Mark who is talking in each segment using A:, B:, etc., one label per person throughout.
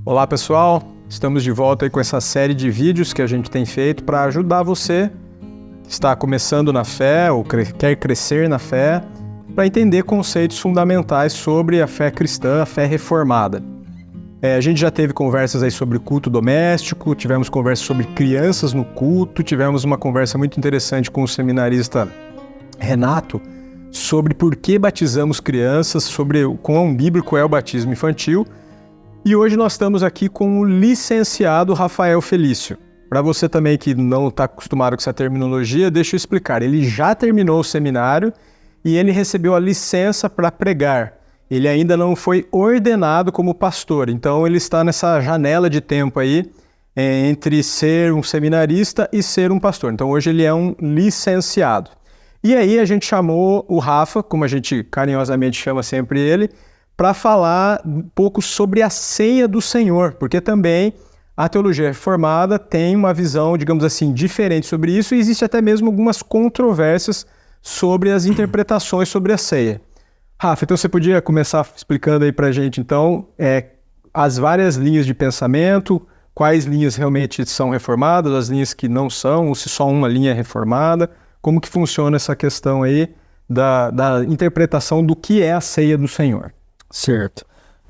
A: Olá pessoal, estamos de volta aí com essa série de vídeos que a gente tem feito para ajudar você que está começando na fé ou quer crescer na fé, para entender conceitos fundamentais sobre a fé cristã, a fé reformada. A gente já teve conversas aí sobre culto doméstico, tivemos conversas sobre crianças no culto, tivemos uma conversa muito interessante com o seminarista Renato sobre por que batizamos crianças, sobre o quão bíblico é o batismo infantil. E hoje nós estamos aqui com o licenciado Rafael Felício. Para você também que não está acostumado com essa terminologia, deixa eu explicar. Ele já terminou o seminário e ele recebeu a licença para pregar. Ele ainda não foi ordenado como pastor, então ele está nessa janela de tempo aí entre ser um seminarista e ser um pastor. Então hoje ele é um licenciado. E aí a gente chamou o Rafa, como a gente carinhosamente chama sempre ele, para falar um pouco sobre a ceia do Senhor, porque também a teologia reformada tem uma visão, digamos assim, diferente sobre isso e existe até mesmo algumas controvérsias sobre as interpretações sobre a ceia. Rafa, então você podia começar explicando aí para a gente, então, as várias linhas de pensamento, quais linhas realmente são reformadas, as linhas que não são, ou se só uma linha é reformada, como que funciona essa questão aí da interpretação do que é a ceia do Senhor?
B: Certo.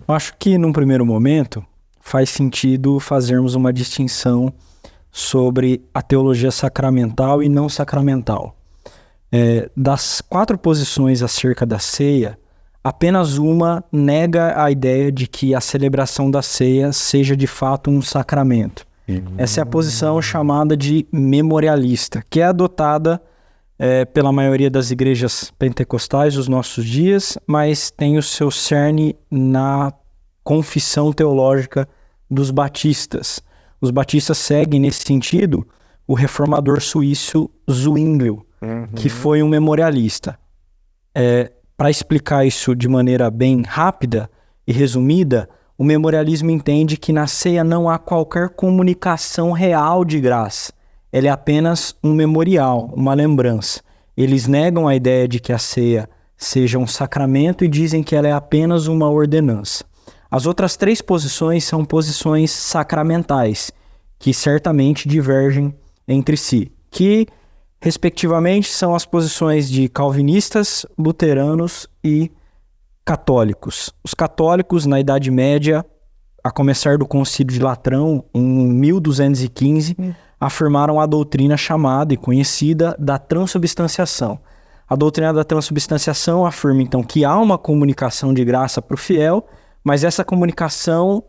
B: Eu acho que num primeiro momento faz sentido fazermos uma distinção sobre a teologia sacramental e não sacramental. Das 4 posições acerca da ceia, apenas uma nega a ideia de que a celebração da ceia seja de fato um sacramento. Essa é a posição chamada de memorialista, que é adotada pela maioria das igrejas pentecostais dos nossos dias, mas tem o seu cerne na confissão teológica dos batistas. Os batistas seguem, nesse sentido, o reformador suíço Zwinglio, que foi um memorialista. Para explicar isso de maneira bem rápida e resumida, o memorialismo entende que na ceia não há qualquer comunicação real de graça. Ela é apenas um memorial, uma lembrança. Eles negam a ideia de que a ceia seja um sacramento e dizem que ela é apenas uma ordenança. As outras 3 posições são posições sacramentais, que certamente divergem entre si, que, respectivamente, são as posições de calvinistas, luteranos e católicos. Os católicos, na Idade Média, a começar do Concílio de Latrão, em 1215, afirmaram a doutrina chamada e conhecida da transubstanciação. A doutrina da transubstanciação afirma, então, que há uma comunicação de graça para o fiel, mas essa comunicação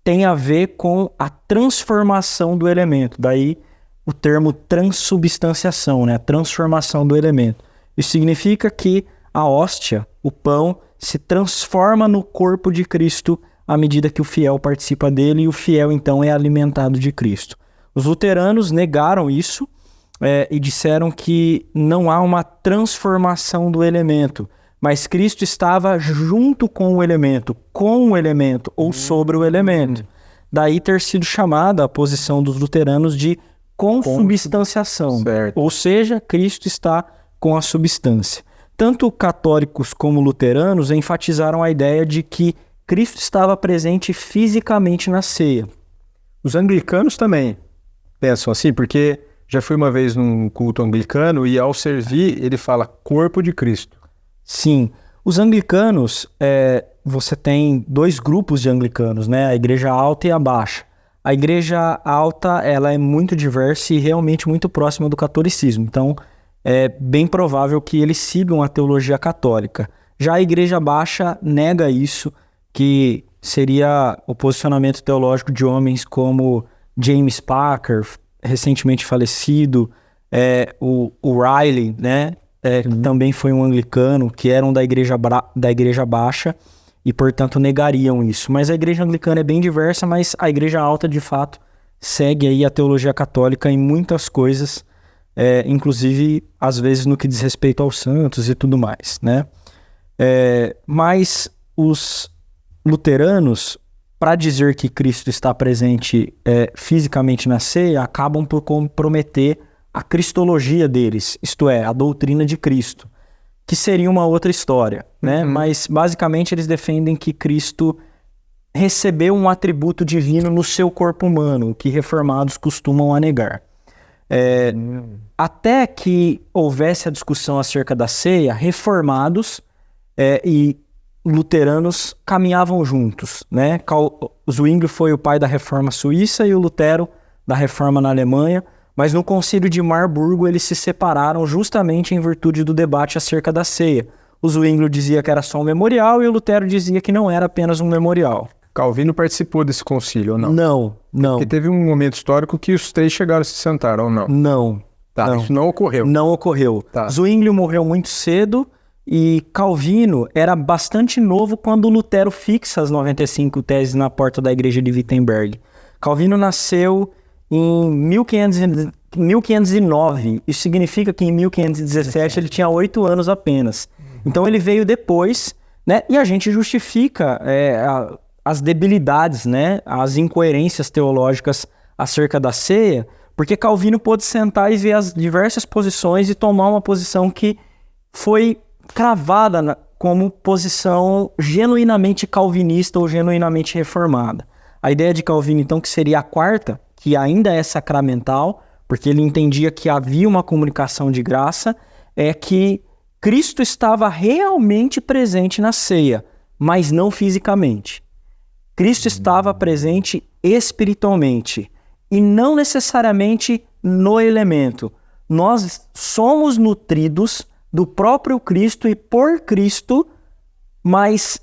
B: tem a ver com a transformação do elemento. Daí o termo transubstanciação, né? Transformação do elemento. Isso significa que a hóstia, o pão, se transforma no corpo de Cristo à medida que o fiel participa dele e o fiel, então, é alimentado de Cristo. Os luteranos negaram isso e disseram que não há uma transformação do elemento, mas Cristo estava junto com o elemento ou sobre o elemento. Daí ter sido chamada a posição dos luteranos de consubstanciação, ou seja, Cristo está com a substância. Tanto católicos como luteranos enfatizaram a ideia de que Cristo estava presente fisicamente na ceia.
A: Os anglicanos também pensam assim, porque já fui uma vez num culto anglicano e ao servir ele fala corpo de Cristo.
B: Sim, os anglicanos, você tem 2 grupos de anglicanos, né? A igreja alta e a baixa. A igreja alta, ela é muito diversa e realmente muito próxima do catolicismo, então é bem provável que eles sigam a teologia católica. Já a igreja baixa nega isso, que seria o posicionamento teológico de homens como James Packer, recentemente falecido, o Riley, né? Que também foi um anglicano, que eram da igreja baixa e, portanto, negariam isso. Mas a igreja anglicana é bem diversa, mas a igreja alta, de fato, segue aí a teologia católica em muitas coisas, inclusive, às vezes, no que diz respeito aos santos e tudo mais, né? Mas os luteranos, para dizer que Cristo está presente fisicamente na ceia, acabam por comprometer a cristologia deles, isto é, a doutrina de Cristo, que seria uma outra história, né? Mas basicamente eles defendem que Cristo recebeu um atributo divino no seu corpo humano, o que reformados costumam a negar. Até que houvesse a discussão acerca da ceia, reformados e luteranos caminhavam juntos, né? Zwingli foi o pai da Reforma Suíça e o Lutero da Reforma na Alemanha, mas no Concílio de Marburgo eles se separaram justamente em virtude do debate acerca da ceia. O Zwingli dizia que era só um memorial e o Lutero dizia que não era apenas um memorial.
A: Calvino participou desse concílio ou não?
B: Não.
A: Porque teve um momento histórico que os três chegaram a se sentar, ou não?
B: Não.
A: Tá,
B: não.
A: Isso não ocorreu.
B: Não ocorreu.
A: Tá.
B: Zwingli morreu muito cedo e Calvino era bastante novo quando Lutero fixa as 95 teses na porta da igreja de Wittenberg. Calvino nasceu em 1509. Isso significa que em 1517 ele tinha 8 anos apenas. Então ele veio depois, né? E a gente justifica as debilidades, né? As incoerências teológicas acerca da ceia, porque Calvino pôde sentar e ver as diversas posições e tomar uma posição que foi cravada como posição genuinamente calvinista ou genuinamente reformada. A ideia de Calvino, então, que seria a quarta, que ainda é sacramental, porque ele entendia que havia uma comunicação de graça, é que Cristo estava realmente presente na ceia, mas não fisicamente. Cristo estava presente espiritualmente e não necessariamente no elemento. Nós somos nutridos do próprio Cristo e por Cristo, mas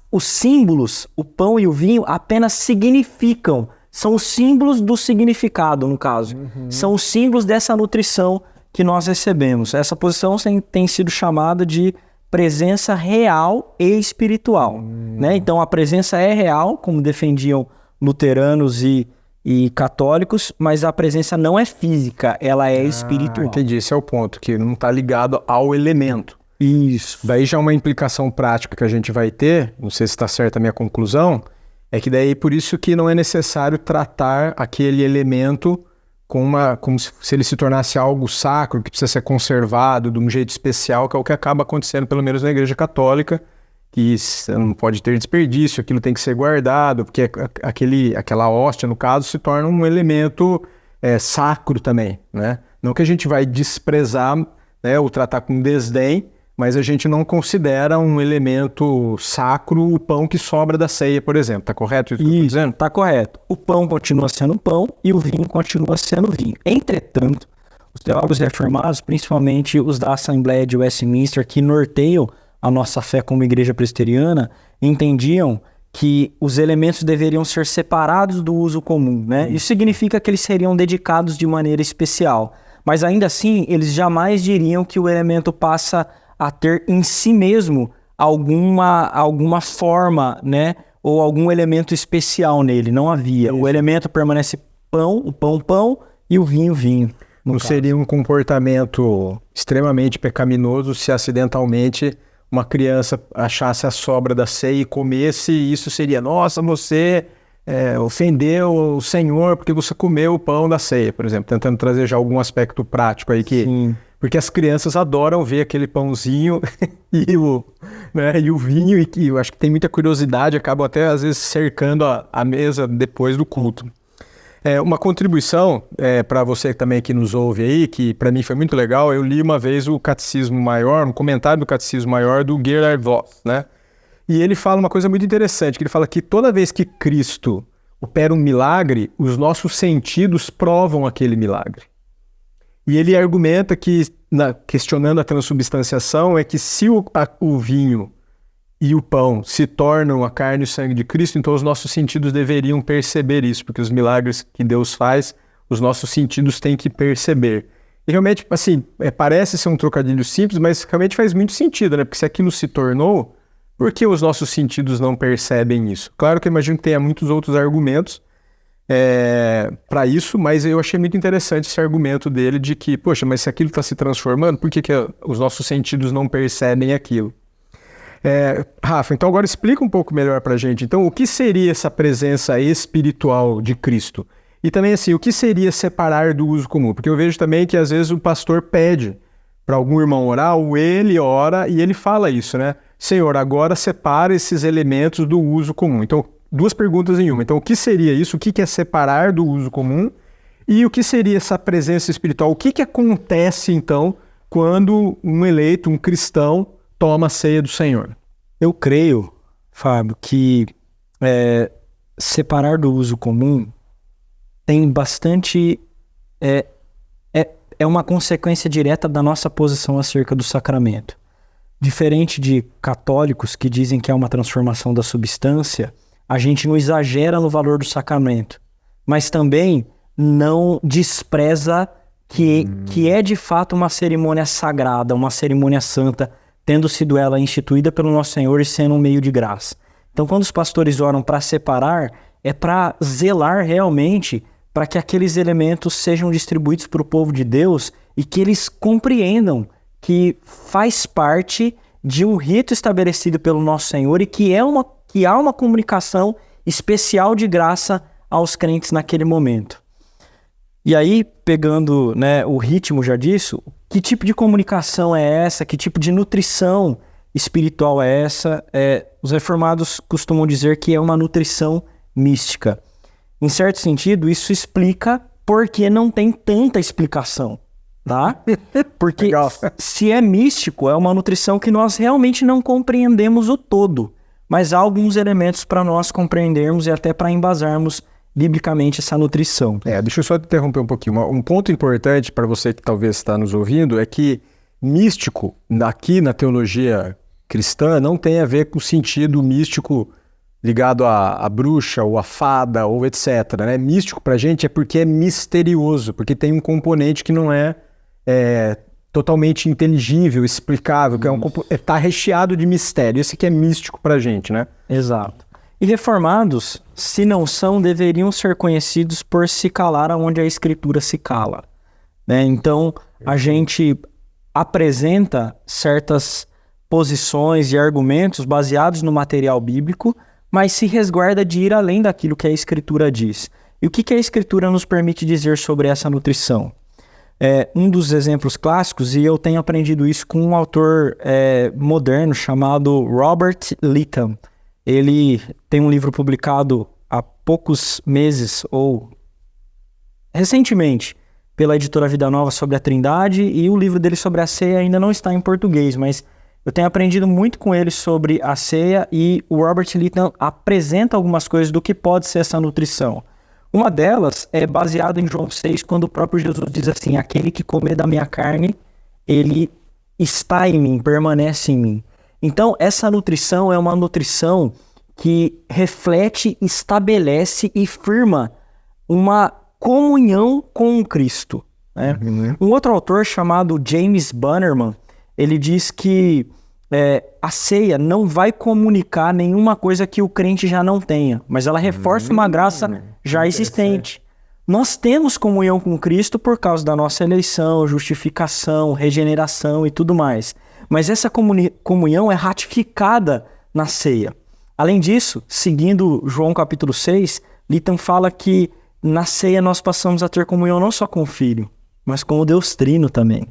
B: os símbolos, o pão e o vinho, apenas significam. São os símbolos do significado, no caso. São os símbolos dessa nutrição que nós recebemos. Essa posição tem sido chamada de presença real e espiritual. Né? Então, a presença é real, como defendiam luteranos e católicos, mas a presença não é física, ela é espiritual.
A: Entendi, esse é o ponto, que não está ligado ao elemento.
B: Isso.
A: Daí já uma implicação prática que a gente vai ter, não sei se está certa a minha conclusão, é que daí por isso que não é necessário tratar aquele elemento como se ele se tornasse algo sacro, que precisa ser conservado de um jeito especial, que é o que acaba acontecendo pelo menos na Igreja Católica, que não pode ter desperdício, aquilo tem que ser guardado, porque aquela hóstia, no caso, se torna um elemento sacro também, né? Não que a gente vai desprezar, né, ou tratar com desdém, mas a gente não considera um elemento sacro o pão que sobra da ceia, por exemplo. Tá correto isso que eu tô dizendo?
B: Tá correto. O pão continua sendo pão e o vinho continua sendo vinho. Entretanto, os teólogos reformados, principalmente os da Assembleia de Westminster, que norteiam a nossa fé como igreja presbiteriana, entendiam que os elementos deveriam ser separados do uso comum, né? Isso significa que eles seriam dedicados de maneira especial. Mas ainda assim, eles jamais diriam que o elemento passa a ter em si mesmo alguma forma, né? Ou algum elemento especial nele. Não havia. O elemento permanece pão, o pão, e o vinho.
A: Não seria um comportamento extremamente pecaminoso se acidentalmente uma criança achasse a sobra da ceia e comesse, e isso seria, nossa, você ofendeu o Senhor porque você comeu o pão da ceia, por exemplo, tentando trazer já algum aspecto prático aí que...
B: Sim.
A: Porque as crianças adoram ver aquele pãozinho e o vinho, e que eu acho que tem muita curiosidade, acabam até às vezes cercando a mesa depois do culto. Uma contribuição para você também que nos ouve aí, que para mim foi muito legal, eu li uma vez o Catecismo Maior, um comentário do Catecismo Maior do Gerhard Voss, né? E ele fala uma coisa muito interessante, que ele fala que toda vez que Cristo opera um milagre, os nossos sentidos provam aquele milagre. E ele argumenta que, questionando a transubstanciação, é que se o vinho e o pão se tornam a carne e o sangue de Cristo, então os nossos sentidos deveriam perceber isso, porque os milagres que Deus faz, os nossos sentidos têm que perceber. E realmente, assim, parece ser um trocadilho simples, mas realmente faz muito sentido, né? Porque se aquilo se tornou, por que os nossos sentidos não percebem isso? Claro que eu imagino que tenha muitos outros argumentos para isso, mas eu achei muito interessante esse argumento dele de que, poxa, mas se aquilo está se transformando, por que os nossos sentidos não percebem aquilo? Rafa, então agora explica um pouco melhor para a gente. Então, o que seria essa presença espiritual de Cristo? E também, assim, o que seria separar do uso comum? Porque eu vejo também que, às vezes, o pastor pede para algum irmão orar, ou ele ora, e ele fala isso, né? Senhor, agora separa esses elementos do uso comum. Então, duas perguntas em uma. Então, o que seria isso? O que é separar do uso comum? E o que seria essa presença espiritual? O que acontece, então, quando um eleito, um cristão, toma a ceia do Senhor?
B: Eu creio, Fábio, que separar do uso comum tem bastante... É uma consequência direta da nossa posição acerca do sacramento. Diferente de católicos que dizem que é uma transformação da substância, a gente não exagera no valor do sacramento, mas também não despreza que é de fato uma cerimônia sagrada, uma cerimônia santa, tendo sido ela instituída pelo nosso Senhor e sendo um meio de graça. Então, quando os pastores oram para separar, é para zelar realmente para que aqueles elementos sejam distribuídos para o povo de Deus e que eles compreendam que faz parte de um rito estabelecido pelo nosso Senhor e que há uma comunicação especial de graça aos crentes naquele momento. E aí, pegando, né, o ritmo já disso, que tipo de comunicação é essa? Que tipo de nutrição espiritual é essa? Os reformados costumam dizer que é uma nutrição mística. Em certo sentido, isso explica por que não tem tanta explicação, tá? Porque
A: Legal.
B: se é místico, é uma nutrição que nós realmente não compreendemos o todo, mas há alguns elementos para nós compreendermos e até para embasarmos biblicamente essa nutrição.
A: Deixa eu só te interromper um pouquinho. Um ponto importante para você que talvez está nos ouvindo é que místico, aqui na teologia cristã, não tem a ver com o sentido místico ligado à bruxa ou à fada ou etc. Né? Místico para a gente é porque é misterioso, porque tem um componente que não é totalmente inteligível, explicável, que tá recheado de mistério. Esse que é místico para a gente, né?
B: Exato. E reformados, se não são, deveriam ser conhecidos por se calar aonde a Escritura se cala, né? Então, a gente apresenta certas posições e argumentos baseados no material bíblico, mas se resguarda de ir além daquilo que a Escritura diz. E o que a Escritura nos permite dizer sobre essa nutrição? Um dos exemplos clássicos, e eu tenho aprendido isso com um autor moderno chamado Robert Lytton. Ele tem um livro publicado há poucos meses, ou recentemente, pela editora Vida Nova sobre a Trindade, e o livro dele sobre a ceia ainda não está em português, mas eu tenho aprendido muito com ele sobre a ceia, e o Robert Lytton apresenta algumas coisas do que pode ser essa nutrição. Uma delas é baseada em João 6, quando o próprio Jesus diz assim: aquele que comer da minha carne, ele está em mim, permanece em mim. Então, essa nutrição é uma nutrição que reflete, estabelece e firma uma comunhão com Cristo, né? Um outro autor chamado James Bannerman, ele diz que a ceia não vai comunicar nenhuma coisa que o crente já não tenha, mas ela reforça uma graça já existente. Nós temos comunhão com Cristo por causa da nossa eleição, justificação, regeneração e tudo mais. Mas essa comunhão é ratificada na ceia. Além disso, seguindo João capítulo 6, Lytton fala que na ceia nós passamos a ter comunhão não só com o Filho, mas com o Deus Trino também,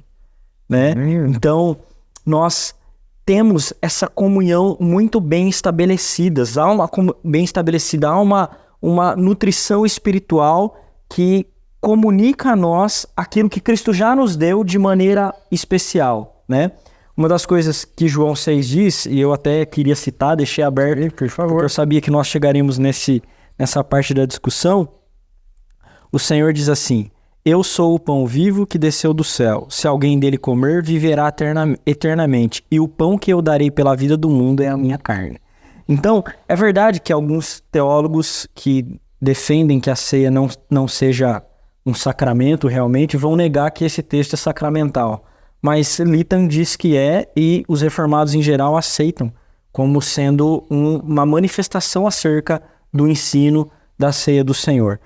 B: né? Então, nós temos essa comunhão muito bem estabelecida. Há uma nutrição espiritual que comunica a nós aquilo que Cristo já nos deu de maneira especial, né? Uma das coisas que João 6 diz, e eu até queria citar, deixei aberto, por favor, porque eu sabia que nós chegaríamos nessa parte da discussão. O Senhor diz assim: eu sou o pão vivo que desceu do céu. Se alguém dele comer, viverá eternamente. E o pão que eu darei pela vida do mundo é a minha carne. Então, é verdade que alguns teólogos que defendem que a ceia não seja um sacramento realmente vão negar que esse texto é sacramental. Mas Lytton diz que é, e os reformados em geral aceitam como sendo uma manifestação acerca do ensino da ceia do Senhor.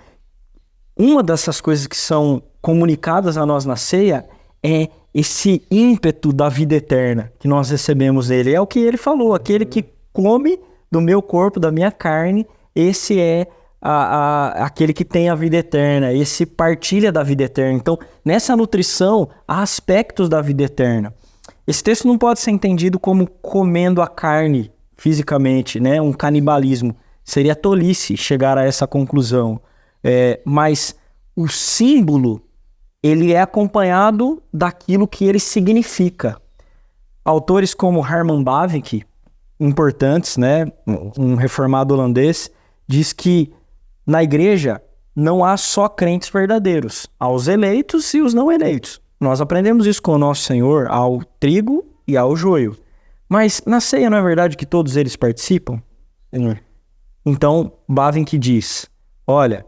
B: Uma dessas coisas que são comunicadas a nós na ceia é esse ímpeto da vida eterna que nós recebemos dele. É o que ele falou: aquele que come do meu corpo, da minha carne, esse é aquele que tem a vida eterna, esse partilha da vida eterna. Então, nessa nutrição, há aspectos da vida eterna. Esse texto não pode ser entendido como comendo a carne fisicamente, né? Um canibalismo. Seria tolice chegar a essa conclusão. Mas o símbolo, ele é acompanhado daquilo que ele significa. Autores como Herman Bavinck, importantes, né? Um reformado holandês, diz que na igreja não há só crentes verdadeiros, há os eleitos e os não eleitos. Nós aprendemos isso com o nosso Senhor, ao trigo e ao joio. Mas na ceia não é verdade que todos eles participam? Então, Bavinck diz, olha,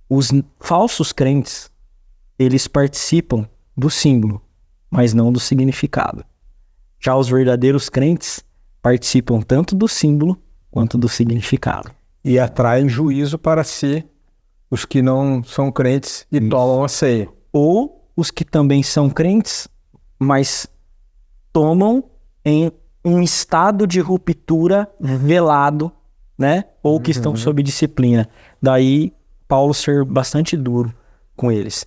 B: os falsos crentes, eles participam do símbolo, mas não do significado. Já os verdadeiros crentes participam tanto do símbolo quanto do significado.
A: E atraem juízo para si os que não são crentes e tomam a ceia.
B: Ou os que também são crentes, mas tomam em um estado de ruptura velado, né? Ou que estão sob disciplina. Daí, Paulo ser bastante duro com eles.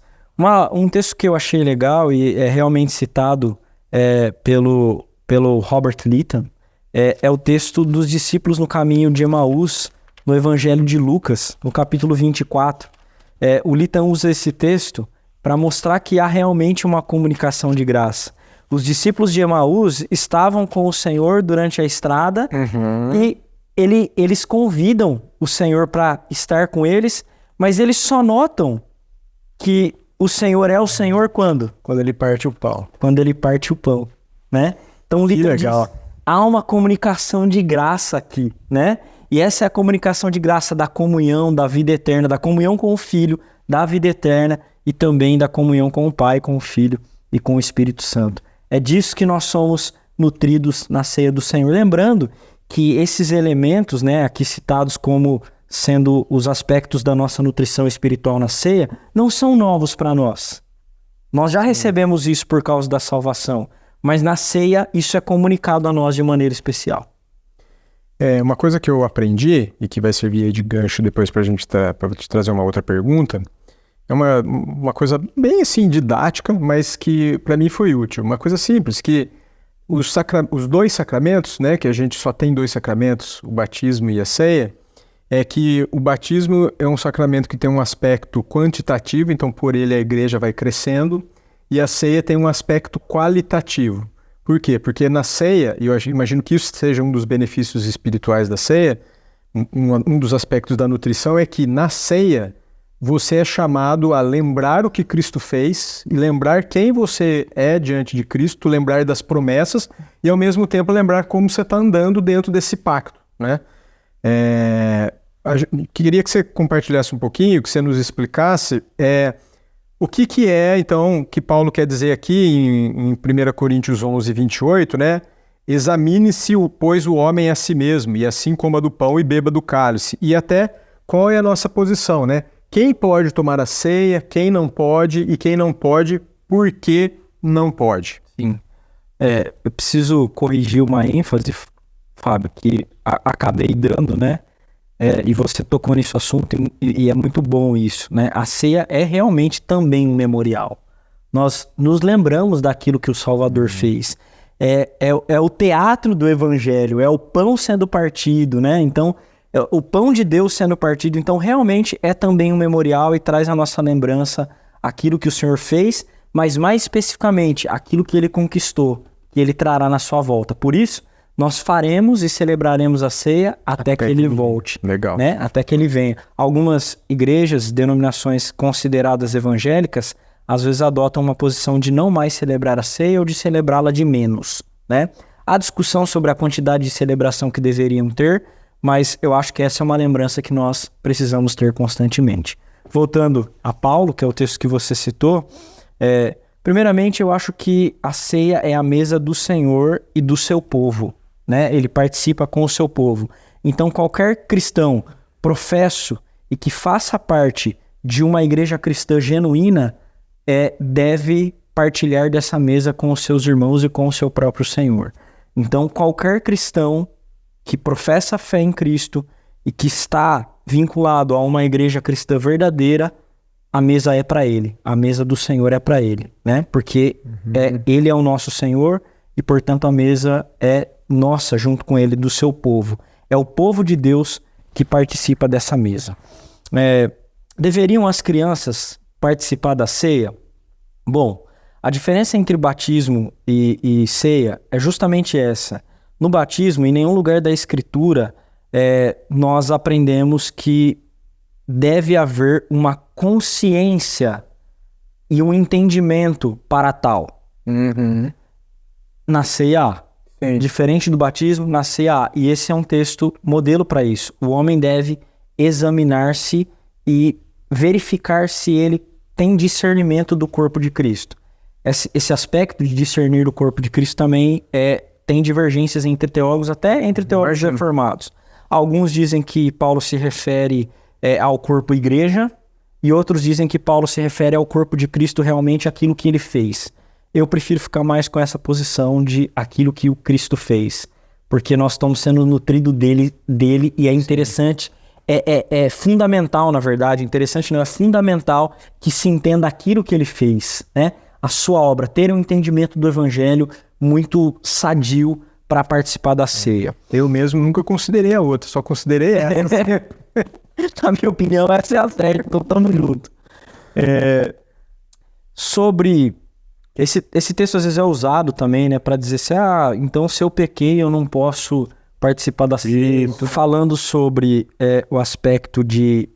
B: Um texto que eu achei legal e é realmente citado pelo Robert Litton é o texto dos discípulos no caminho de Emaús, no Evangelho de Lucas, no capítulo 24. O Litton usa esse texto para mostrar que há realmente uma comunicação de graça. Os discípulos de Emaús estavam com o Senhor durante a estrada e eles convidam o Senhor para estar com eles, mas eles só notam que o Senhor é o Senhor quando?
A: Quando ele parte o pão.
B: Quando ele parte o pão, né? Então,
A: que legal.
B: Diz, há uma comunicação de graça aqui, né? E essa é a comunicação de graça da comunhão, da vida eterna, da comunhão com o Filho, da vida eterna e também da comunhão com o Pai, com o Filho e com o Espírito Santo. É disso que nós somos nutridos na ceia do Senhor. Lembrando que esses elementos, né, aqui citados como sendo os aspectos da nossa nutrição espiritual na ceia, não são novos para nós. Nós já recebemos isso por causa da salvação, mas na ceia isso é comunicado a nós de maneira especial.
A: Uma coisa que eu aprendi e que vai servir aí de gancho depois para te trazer uma outra pergunta, é uma coisa bem assim didática, mas que para mim foi útil. Uma coisa simples, que os dois sacramentos, né, que a gente só tem dois sacramentos, o batismo e a ceia, é que o batismo é um sacramento que tem um aspecto quantitativo, então por ele a igreja vai crescendo, e a ceia tem um aspecto qualitativo. Por quê? Porque na ceia, e eu imagino que isso seja um dos benefícios espirituais da ceia, um dos aspectos da nutrição é que na ceia você é chamado a lembrar o que Cristo fez e lembrar quem você é diante de Cristo, lembrar das promessas e ao mesmo tempo lembrar como você está andando dentro desse pacto, né? Queria que você compartilhasse um pouquinho, que você nos explicasse o que é, então, que Paulo quer dizer aqui em 1 Coríntios 11, 28, né? Examine-se, pois, o homem a si mesmo, e assim coma do pão e beba do cálice. E até qual é a nossa posição, né? Quem pode tomar a ceia, quem não pode, e quem não pode, por que não pode?
B: Sim. Eu preciso corrigir uma ênfase, Fábio, que acabei dando, né? E você tocou nesse assunto e é muito bom isso, né? A ceia é realmente também um memorial. Nós nos lembramos daquilo que o Salvador fez. É o teatro do Evangelho, é o pão sendo partido, né? Então, o pão de Deus sendo partido. Então, realmente é também um memorial e traz à nossa lembrança aquilo que o Senhor fez, mas mais especificamente aquilo que Ele conquistou, que Ele trará na sua volta. Por isso, nós faremos e celebraremos a ceia até que Ele volte.
A: Legal.
B: Né? Até que Ele venha. Algumas igrejas, denominações consideradas evangélicas, às vezes adotam uma posição de não mais celebrar a ceia ou de celebrá-la de menos, né? Há discussão sobre a quantidade de celebração que deveriam ter, mas eu acho que essa é uma lembrança que nós precisamos ter constantemente. Voltando a Paulo, que é o texto que você citou, primeiramente eu acho que a ceia é a mesa do Senhor e do seu povo, né? Ele participa com o seu povo. Então qualquer cristão professo e que faça parte de uma igreja cristã genuína deve partilhar dessa mesa com os seus irmãos e com o seu próprio Senhor. Então qualquer cristão que professa fé em Cristo e que está vinculado a uma igreja cristã verdadeira a mesa é para ele, a mesa do Senhor é para ele, né? Porque ele é o nosso Senhor e, portanto, a mesa é nossa junto com ele, do seu povo. É o povo de Deus que participa dessa mesa. Deveriam as crianças participar da ceia? Bom, a diferença entre batismo e ceia é justamente essa. No batismo, em nenhum lugar da Escritura, nós aprendemos que deve haver uma consciência e um entendimento para tal. Na ceia há. Diferente do batismo, na ceia há. E esse é um texto modelo para isso. O homem deve examinar-se e verificar se ele tem discernimento do corpo de Cristo. Esse aspecto de discernir o corpo de Cristo também tem divergências entre teólogos, até entre teólogos reformados. Alguns dizem que Paulo se refere ao corpo igreja, e outros dizem que Paulo se refere ao corpo de Cristo, realmente aquilo que ele fez. Eu prefiro ficar mais com essa posição de aquilo que o Cristo fez, porque nós estamos sendo nutridos dele e é interessante, é fundamental, na verdade, interessante não, é fundamental que se entenda aquilo que ele fez, né? A sua obra, ter um entendimento do evangelho muito sadio para participar da ceia.
A: Eu mesmo nunca considerei a outra, só considerei essa.
B: Na minha opinião, essa é a certa, então tamo junto. Sobre... Esse texto às vezes é usado também, né, para dizer assim, então se eu pequei eu não posso participar da ceia. Falando sobre o aspecto de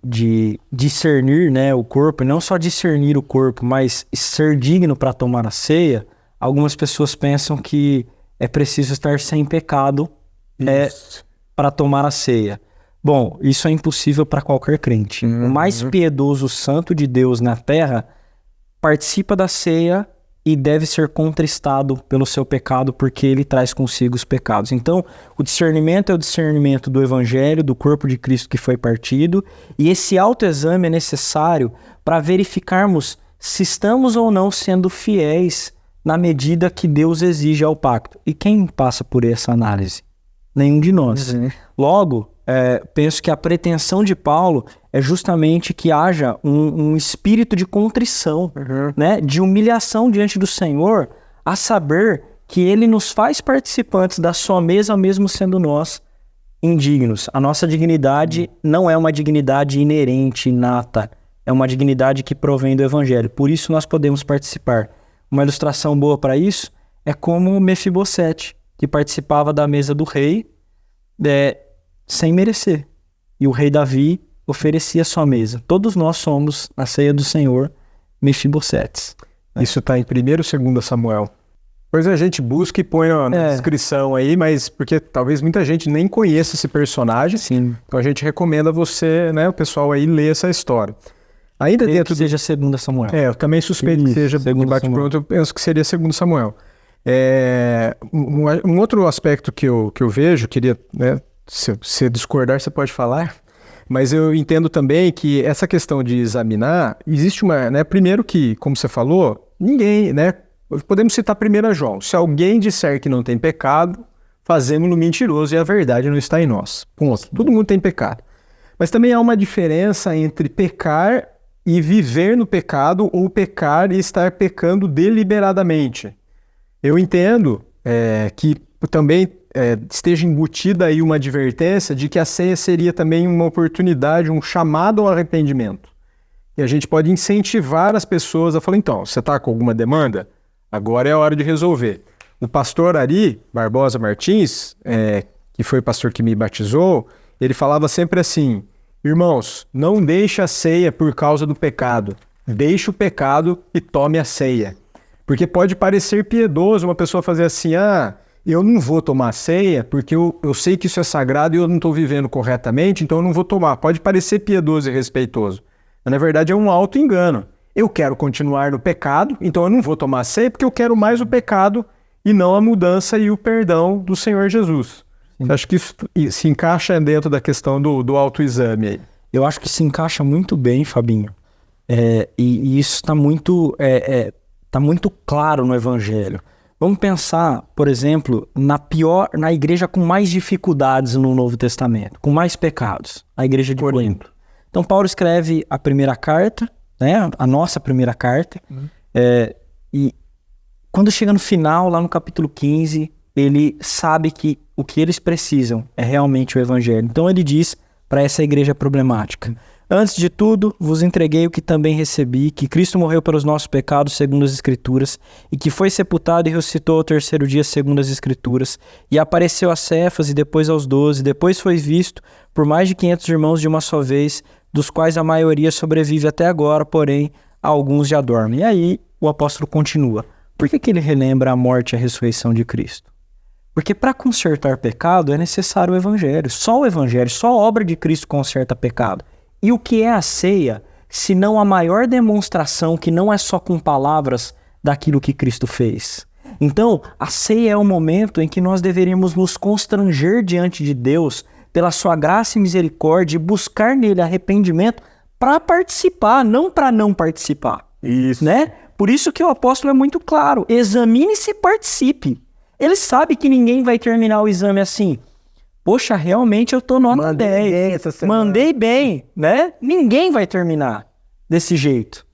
B: discernir, né, o corpo, e não só discernir o corpo, mas ser digno para tomar a ceia, algumas pessoas pensam que é preciso estar sem pecado para tomar a ceia. Bom, isso é impossível para qualquer crente. O mais piedoso santo de Deus na terra participa da ceia e deve ser contristado pelo seu pecado, porque ele traz consigo os pecados. Então, o discernimento é o discernimento do evangelho, do corpo de Cristo que foi partido, e esse autoexame é necessário para verificarmos se estamos ou não sendo fiéis na medida que Deus exige ao pacto. E quem passa por essa análise? Nenhum de nós. Logo, penso que a pretensão de Paulo é justamente que haja um espírito de contrição, né? De humilhação diante do Senhor, a saber que ele nos faz participantes da sua mesa, mesmo sendo nós indignos. A nossa dignidade não é uma dignidade inerente, inata, é uma dignidade que provém do Evangelho. Por isso nós podemos participar. Uma ilustração boa para isso é como Mefibosete, que participava da mesa do rei, sem merecer. E o rei Davi oferecia sua mesa. Todos nós somos, na ceia do Senhor, Mefibosetes.
A: Isso está em 1º e 2 Samuel. Depois a gente busca e põe na descrição aí, mas porque talvez muita gente nem conheça esse personagem.
B: Sim.
A: Então a gente recomenda você, né, o pessoal aí ler essa história. Ainda dentro
B: seja 2 Samuel.
A: Eu também suspeito que seja bate-pronto, eu penso que seria 2 Samuel. Um outro aspecto que eu vejo, queria, né, se você discordar, você pode falar, mas eu entendo também que essa questão de examinar, existe uma, né, primeiro que, como você falou, ninguém, né, podemos citar 1 João, se alguém disser que não tem pecado, fazemos-no mentiroso e a verdade não está em nós. Ponto. Todo mundo tem pecado. Mas também há uma diferença entre pecar e viver no pecado ou pecar e estar pecando deliberadamente. Eu entendo que também esteja embutida aí uma advertência de que a ceia seria também uma oportunidade, um chamado ao arrependimento. E a gente pode incentivar as pessoas a falar, então, você está com alguma demanda? Agora é a hora de resolver. O pastor Ari Barbosa Martins, que foi o pastor que me batizou, ele falava sempre assim, irmãos, não deixe a ceia por causa do pecado, deixe o pecado e tome a ceia. Porque pode parecer piedoso uma pessoa fazer assim, eu não vou tomar ceia porque eu sei que isso é sagrado e eu não estou vivendo corretamente, então eu não vou tomar. Pode parecer piedoso e respeitoso, mas na verdade é um auto-engano. Eu quero continuar no pecado, então eu não vou tomar ceia porque eu quero mais o pecado e não a mudança e o perdão do Senhor Jesus. Acho que isso se encaixa dentro da questão do autoexame aí.
B: Eu acho que se encaixa muito bem, Fabinho. E isso está muito claro no Evangelho. Vamos pensar, por exemplo, na igreja com mais dificuldades no Novo Testamento, com mais pecados, a igreja de Corinto. Então Paulo escreve a primeira carta, né? A nossa primeira carta. E quando chega no final, lá no capítulo 15, ele sabe que o que eles precisam é realmente o evangelho. Então ele diz para essa igreja problemática: antes de tudo, vos entreguei o que também recebi, que Cristo morreu pelos nossos pecados segundo as Escrituras, e que foi sepultado e ressuscitou ao terceiro dia segundo as Escrituras, e apareceu a Cefas e depois aos 12, depois foi visto por mais de 500 irmãos de uma só vez, dos quais a maioria sobrevive até agora, porém alguns já dormem. E aí o apóstolo continua. Por que ele relembra a morte e a ressurreição de Cristo? Porque para consertar pecado é necessário o evangelho. Só o evangelho, só a obra de Cristo conserta pecado. E o que é a ceia, se não a maior demonstração, que não é só com palavras, daquilo que Cristo fez? Então, a ceia é o momento em que nós deveríamos nos constranger diante de Deus pela sua graça e misericórdia e buscar nele arrependimento para participar, não para não participar.
A: Isso.
B: Né? Por isso que o apóstolo é muito claro: examine-se e participe. Ele sabe que ninguém vai terminar o exame assim: poxa, realmente eu tô nota 10. Mandei bem, né? Ninguém vai terminar desse jeito.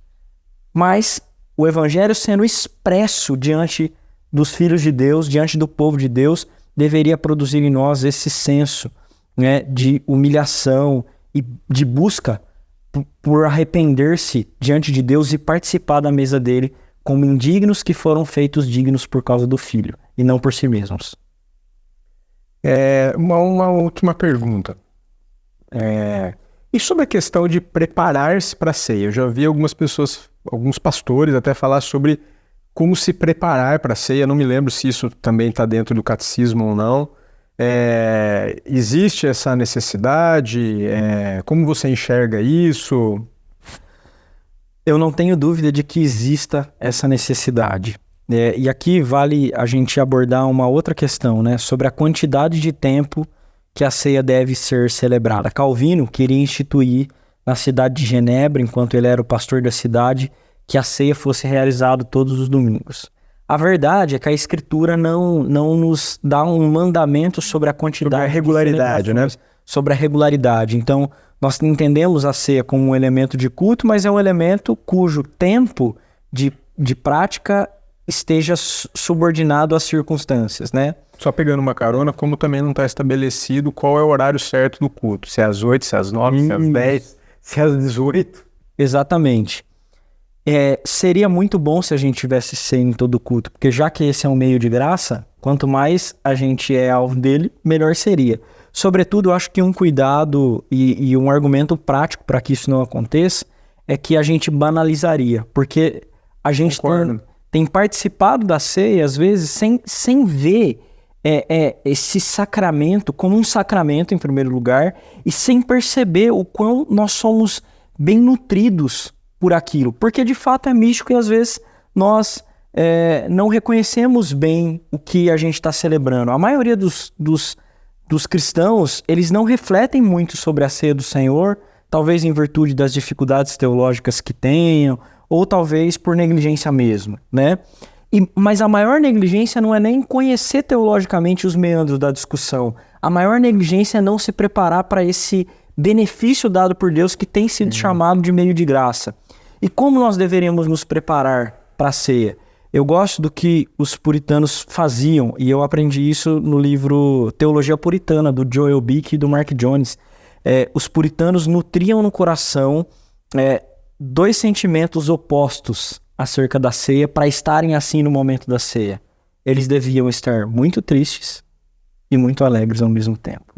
B: Mas o evangelho sendo expresso diante dos filhos de Deus, diante do povo de Deus, deveria produzir em nós esse senso, né, de humilhação e de busca por arrepender-se diante de Deus e participar da mesa dele como indignos que foram feitos dignos por causa do Filho e não por si mesmos.
A: Uma última pergunta. E sobre a questão de preparar-se para a ceia? Eu já vi algumas pessoas, alguns pastores até falar sobre como se preparar para a ceia. Não me lembro se isso também está dentro do catecismo ou não. Existe essa necessidade? Como você enxerga isso?
B: Eu não tenho dúvida de que exista essa necessidade. E aqui vale a gente abordar uma outra questão, né, sobre a quantidade de tempo que a ceia deve ser celebrada. Calvino queria instituir na cidade de Genebra, enquanto ele era o pastor da cidade, que a ceia fosse realizada todos os domingos. A verdade é que a Escritura não nos dá um mandamento sobre a quantidade.
A: Sobre a regularidade, né?
B: Sobre a regularidade. Então, nós entendemos a ceia como um elemento de culto, mas é um elemento cujo tempo de prática esteja subordinado às circunstâncias, né?
A: Só pegando uma carona, como também não está estabelecido qual é o horário certo do culto. Se é às 8, se é às 9, se é às 10, se é às 18.
B: Exatamente. Seria muito bom se a gente tivesse ceia em todo culto, porque já que esse é um meio de graça, quanto mais a gente é alvo dele, melhor seria. Sobretudo, eu acho que um cuidado e um argumento prático para que isso não aconteça é que a gente banalizaria, porque a gente tem participado da ceia, às vezes, sem ver esse sacramento como um sacramento, em primeiro lugar, e sem perceber o quão nós somos bem nutridos por aquilo, porque de fato é místico e às vezes nós não reconhecemos bem o que a gente está celebrando. A maioria dos cristãos, eles não refletem muito sobre a ceia do Senhor, talvez em virtude das dificuldades teológicas que tenham, ou talvez por negligência mesmo, né? Mas a maior negligência não é nem conhecer teologicamente os meandros da discussão. A maior negligência é não se preparar para esse benefício dado por Deus que tem sido chamado de meio de graça. E como nós deveríamos nos preparar para a ceia? Eu gosto do que os puritanos faziam, e eu aprendi isso no livro Teologia Puritana, do Joel Bick e do Mark Jones. Os puritanos nutriam no coração dois sentimentos opostos acerca da ceia para estarem assim no momento da ceia. Eles deviam estar muito tristes e muito alegres ao mesmo tempo.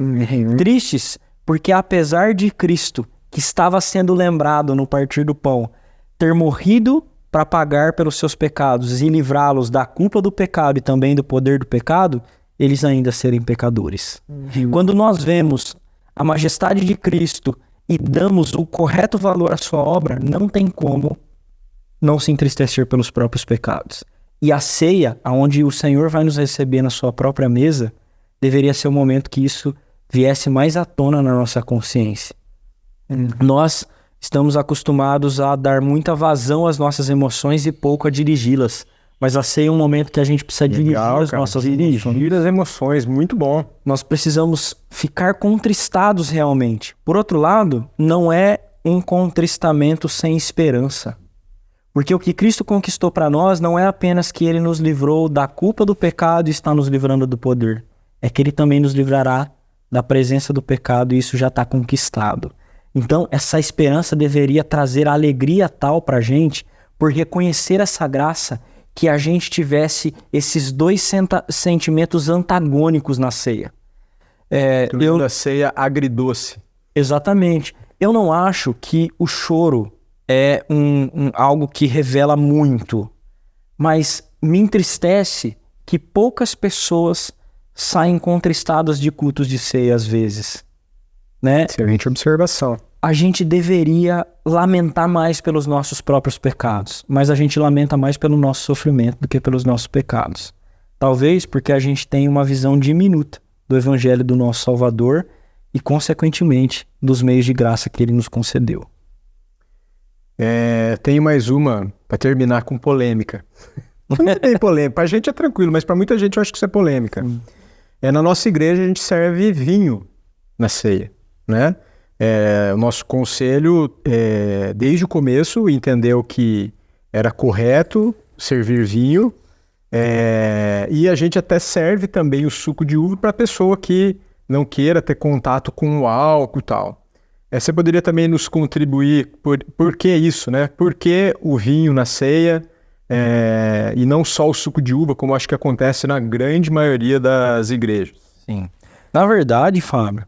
B: Tristes porque apesar de Cristo, que estava sendo lembrado no partir do pão, ter morrido para pagar pelos seus pecados e livrá-los da culpa do pecado e também do poder do pecado, eles ainda serem pecadores. Quando nós vemos a majestade de Cristo e damos o correto valor à sua obra, não tem como não se entristecer pelos próprios pecados. E a ceia, onde o Senhor vai nos receber na sua própria mesa, deveria ser o momento que isso viesse mais à tona na nossa consciência. Nós estamos acostumados a dar muita vazão às nossas emoções e pouco a dirigi-las. Mas a ceia é um momento que a gente precisa dirigir as nossas emoções.
A: Dirigir as emoções, muito bom.
B: Nós precisamos ficar contristados realmente. Por outro lado, não é um contristamento sem esperança. Porque o que Cristo conquistou para nós não é apenas que Ele nos livrou da culpa do pecado e está nos livrando do poder. É que Ele também nos livrará da presença do pecado e isso já está conquistado. Então, essa esperança deveria trazer alegria tal para a gente por reconhecer essa graça que a gente tivesse esses dois sentimentos antagônicos na ceia.
A: Da ceia agridoce.
B: Exatamente. Eu não acho que o choro é algo que revela muito, mas me entristece que poucas pessoas saem contristadas de cultos de ceia às vezes, né?
A: Excelente observação.
B: A gente deveria lamentar mais pelos nossos próprios pecados, mas a gente lamenta mais pelo nosso sofrimento do que pelos nossos pecados. Talvez porque a gente tem uma visão diminuta do Evangelho do nosso Salvador e, consequentemente, dos meios de graça que Ele nos concedeu.
A: Tem mais uma para terminar com polêmica. Não tem polêmica. Pra gente é tranquilo, mas para muita gente eu acho que isso é polêmica. Na nossa igreja a gente serve vinho na ceia, né? O nosso conselho, desde o começo, entendeu que era correto servir vinho, e a gente até serve também o suco de uva para a pessoa que não queira ter contato com o álcool e tal. Você poderia também nos contribuir por que isso, né? Por que o vinho na ceia e não só o suco de uva, como acho que acontece na grande maioria das igrejas?
B: Sim. Na verdade, Fábio,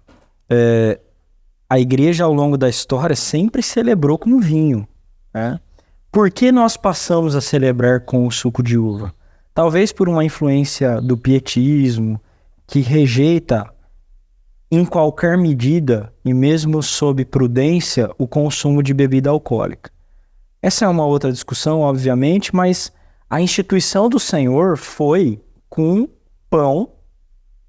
B: a igreja ao longo da história sempre celebrou com vinho, né? Por que nós passamos a celebrar com o suco de uva? Talvez por uma influência do pietismo, que rejeita em qualquer medida, e mesmo sob prudência, o consumo de bebida alcoólica. Essa é uma outra discussão, obviamente, mas a instituição do Senhor foi com pão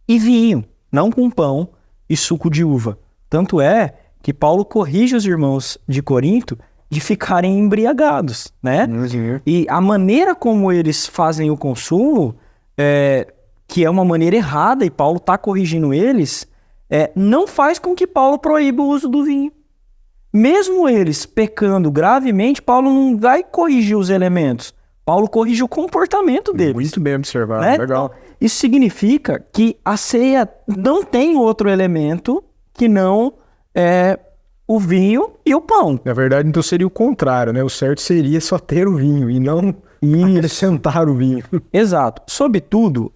B: e vinho, não com pão e suco de uva. Tanto é que Paulo corrige os irmãos de Corinto de ficarem embriagados, né? E a maneira como eles fazem o consumo, que é uma maneira errada, e Paulo está corrigindo eles, não faz com que Paulo proíba o uso do vinho. Mesmo eles pecando gravemente, Paulo não vai corrigir os elementos. Paulo corrige o comportamento deles.
A: Muito bem observado,
B: né?
A: Legal.
B: Então, isso significa que a ceia não tem outro elemento que não o vinho e o pão.
A: Na verdade, então seria o contrário, né? O certo seria só ter o vinho e não acrescentar o vinho.
B: Exato. Sobretudo,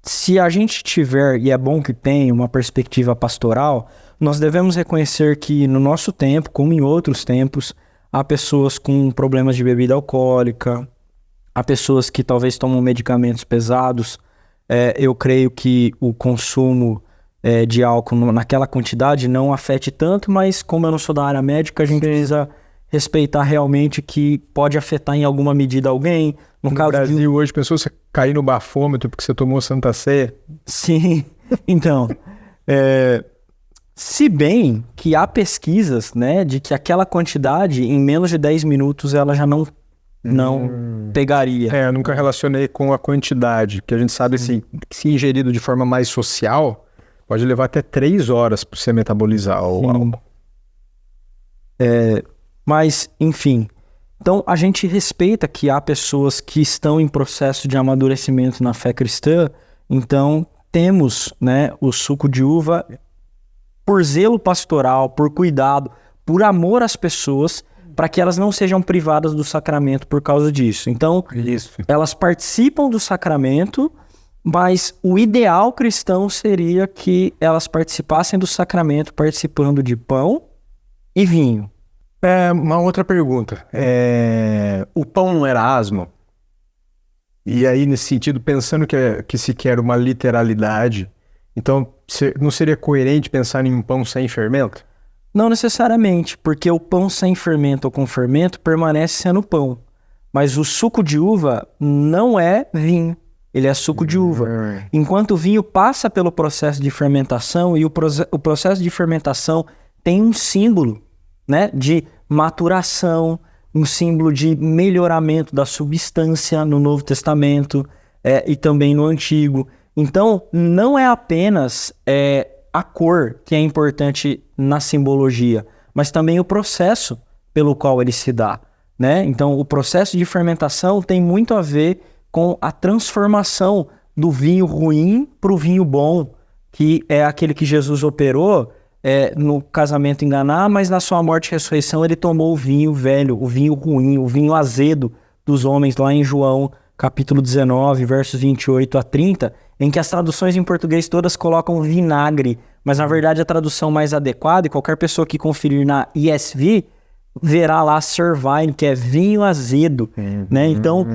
B: se a gente tiver, e é bom que tenha, uma perspectiva pastoral, nós devemos reconhecer que no nosso tempo, como em outros tempos, há pessoas com problemas de bebida alcoólica, há pessoas que talvez tomam medicamentos pesados. Eu creio que o consumo de álcool naquela quantidade não afete tanto, mas como eu não sou da área médica, a gente precisa respeitar realmente que pode afetar em alguma medida alguém.
A: No caso Brasil, hoje, pensou você cair no bafômetro porque você tomou Santa Ceia?
B: Sim, então, se bem que há pesquisas, né, de que aquela quantidade, em menos de 10 minutos, ela já não pegaria.
A: Eu nunca relacionei com a quantidade, que a gente sabe assim, que se ingerido de forma mais social, pode levar até 3 horas para você metabolizar o álcool.
B: Mas, enfim, então a gente respeita que há pessoas que estão em processo de amadurecimento na fé cristã, então temos, né, o suco de uva por zelo pastoral, por cuidado, por amor às pessoas, para que elas não sejam privadas do sacramento por causa disso. Então, elas participam do sacramento, mas o ideal cristão seria que elas participassem do sacramento participando de pão e vinho.
A: Uma outra pergunta. O pão não era asmo? E aí, nesse sentido, pensando que se quer uma literalidade, então não seria coerente pensar em um pão sem fermento?
B: Não necessariamente, porque o pão sem fermento ou com fermento permanece sendo pão. Mas o suco de uva não é vinho, ele é suco de uva. Enquanto o vinho passa pelo processo de fermentação, e o processo de fermentação tem um símbolo, né, de maturação, um símbolo de melhoramento da substância no Novo Testamento e também no Antigo. Então, não é apenas a cor que é importante na simbologia, mas também o processo pelo qual ele se dá, né? Então, o processo de fermentação tem muito a ver com a transformação do vinho ruim para o vinho bom, que é aquele que Jesus operou no casamento em Caná, mas na sua morte e ressurreição ele tomou o vinho velho, o vinho ruim, o vinho azedo dos homens, lá em João capítulo 19, versos 28 a 30, em que as traduções em português todas colocam vinagre, mas na verdade a tradução mais adequada, e qualquer pessoa que conferir na ESV, verá lá Cervine, que é vinho azedo, né? Então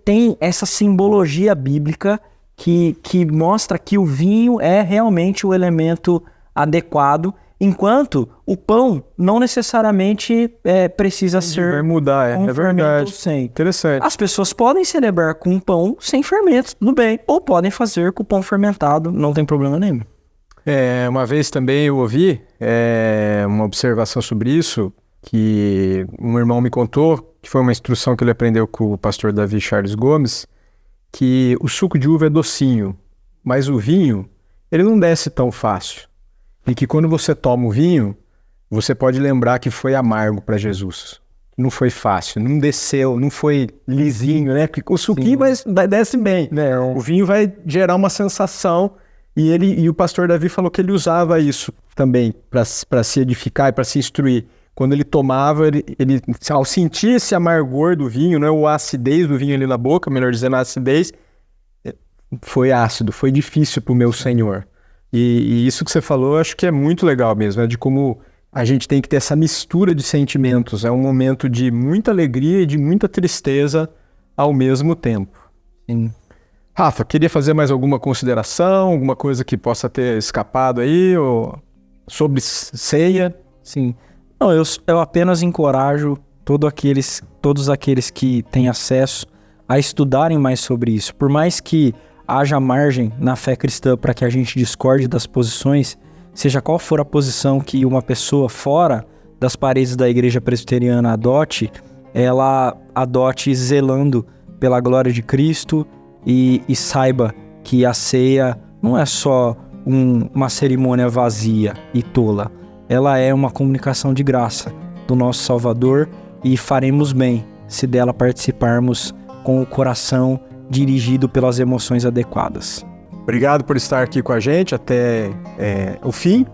B: tem essa simbologia bíblica que mostra que o vinho é realmente o elemento adequado, enquanto o pão não necessariamente precisa ser...
A: Vai mudar, é verdade.
B: Sem.
A: Interessante.
B: As pessoas podem celebrar com pão sem fermento, tudo bem. Ou podem fazer com pão fermentado, não tem problema nenhum.
A: Uma vez também eu ouvi uma observação sobre isso, que um irmão me contou, que foi uma instrução que ele aprendeu com o pastor Davi Charles Gomes, que o suco de uva é docinho, mas o vinho, ele não desce tão fácil. E que quando você toma o vinho, você pode lembrar que foi amargo para Jesus. Não foi fácil, não desceu, não foi lisinho, né? Porque o suquinho desce bem. O vinho vai gerar uma sensação. E o pastor Davi falou que ele usava isso também para se edificar e para se instruir. Quando ele tomava, ele ao sentir esse amargor do vinho, né, ou a acidez do vinho ali na boca, melhor dizendo, a acidez, foi ácido, foi difícil para o meu Senhor. E isso que você falou, eu acho que é muito legal mesmo, né, de como a gente tem que ter essa mistura de sentimentos. É um momento de muita alegria e de muita tristeza ao mesmo tempo.
B: Sim.
A: Rafa, queria fazer mais alguma consideração, alguma coisa que possa ter escapado aí, ou sobre ceia?
B: Sim. Não, eu apenas encorajo todos aqueles que têm acesso a estudarem mais sobre isso. Por mais que haja margem na fé cristã para que a gente discorde das posições, seja qual for a posição que uma pessoa fora das paredes da igreja presbiteriana adote, ela adote zelando pela glória de Cristo e saiba que a ceia não é só uma cerimônia vazia e tola. Ela é uma comunicação de graça do nosso Salvador e faremos bem se dela participarmos com o coração dirigido pelas emoções adequadas.
A: Obrigado por estar aqui com a gente até o fim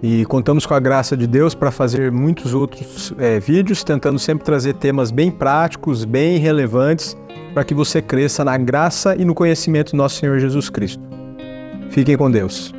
A: e contamos com a graça de Deus para fazer muitos outros vídeos, tentando sempre trazer temas bem práticos, bem relevantes, para que você cresça na graça e no conhecimento do nosso Senhor Jesus Cristo. Fiquem com Deus.